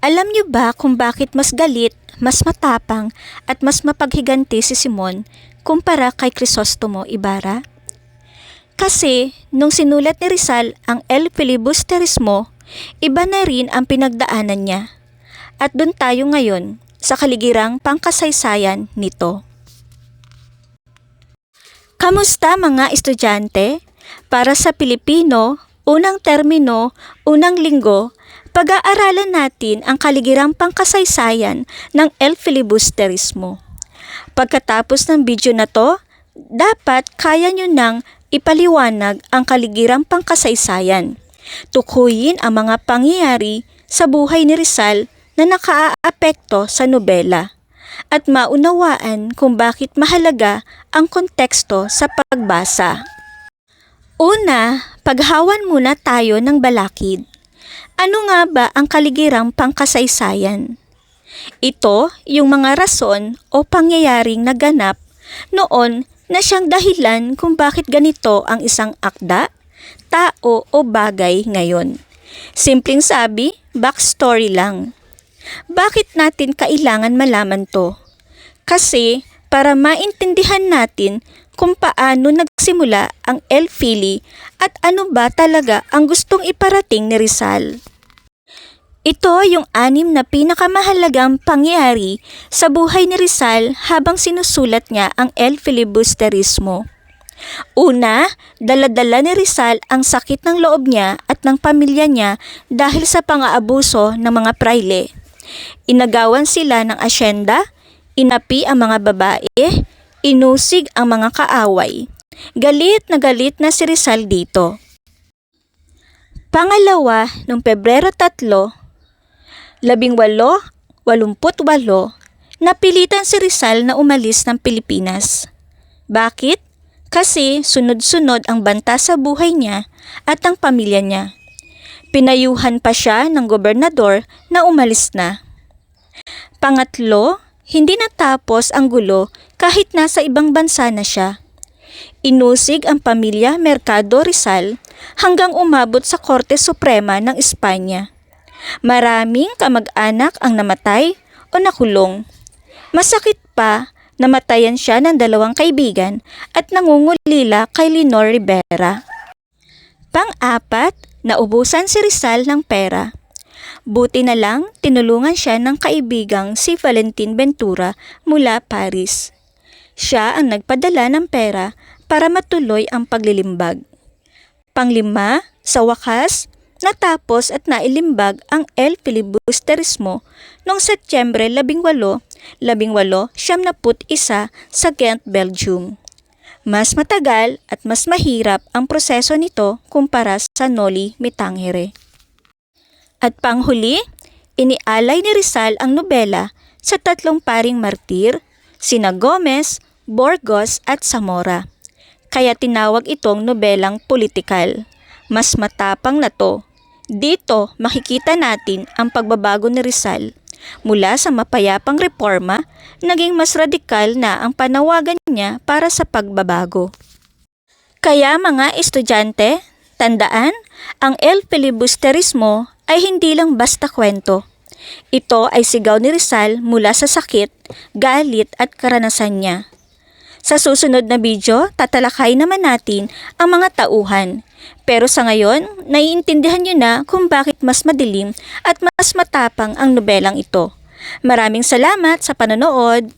Alam niyo ba kung bakit mas galit, mas matapang, at mas mapaghiganti si Simon kumpara kay Crisostomo Ibarra? Kasi nung sinulat ni Rizal ang El Filibusterismo, iba na rin ang pinagdaanan niya. At dun tayo ngayon sa kaligirang pangkasaysayan nito. Kamusta mga estudyante? Para sa Pilipino, unang termino, unang linggo, pag-aaralan natin ang kaligirang pangkasaysayan ng El Filibusterismo. Pagkatapos ng video na to, dapat kaya nyo nang ipaliwanag ang kaligirang pangkasaysayan. Tukuyin ang mga pangyayari sa buhay ni Rizal na nakaaapekto sa nobela at maunawaan kung bakit mahalaga ang konteksto sa pagbasa. Una, paghawan muna tayo ng balakid. Ano nga ba ang kaligirang pangkasaysayan? Ito yung mga rason o pangyayaring naganap noon na siyang dahilan kung bakit ganito ang isang akda, tao o bagay ngayon. Simpleng sabi, backstory lang. Bakit natin kailangan malaman to? Kasi para maintindihan natin kung paano nagsimula ang El Fili at ano ba talaga ang gustong iparating ni Rizal. Ito yung 6 na pinakamahalagang pangyayari sa buhay ni Rizal habang sinusulat niya ang El Filibusterismo. Una, dala-dala ni Rizal ang sakit ng loob niya at ng pamilya niya dahil sa pang-aabuso ng mga prayle. Inagawan sila ng asyenda, inapi ang mga babae, inusig ang mga kaaway. Galit na si Rizal dito. Pangalawa, noong Pebrero 3, 1888, napilitan si Rizal na umalis ng Pilipinas. Bakit? Kasi sunod-sunod ang banta sa buhay niya at ang pamilya niya. Pinayuhan pa siya ng gobernador na umalis na. Pangatlo, hindi natapos ang gulo kahit nasa ibang bansa na siya. Inusig ang pamilya Mercado Rizal hanggang umabot sa Korte Suprema ng Espanya. Maraming kamag-anak ang namatay o nakulong. Masakit pa, namatayan siya ng 2 kaibigan at nangungulila kay Leonor Rivera. Pang-apat, naubusan si Rizal ng pera. Buti na lang tinulungan siya ng kaibigang si Valentin Ventura mula Paris. Siya ang nagpadala ng pera para matuloy ang paglilimbag. Panglima, sa wakas, natapos at nailimbag ang El Filibusterismo noong Setyembre 18, 1871 sa Ghent, Belgium. Mas matagal at mas mahirap ang proseso nito kumpara sa Noli Me Tangere. At panghuli, inialay ni Rizal ang nobela sa 3 paring martir, sina Gomez, Burgos at Zamora. Kaya tinawag itong nobelang politikal. Mas matapang na to. Dito makikita natin ang pagbabago ni Rizal. Mula sa mapayapang reforma, naging mas radikal na ang panawagan niya para sa pagbabago. Kaya mga estudyante, tandaan, ang El Filibusterismo ay hindi lang basta kwento. Ito ay sigaw ni Rizal mula sa sakit, galit at karanasan niya. Sa susunod na video, tatalakay naman natin ang mga tauhan. Pero sa ngayon, naiintindihan niyo na kung bakit mas madilim at mas matapang ang nobelang ito. Maraming salamat sa panonood!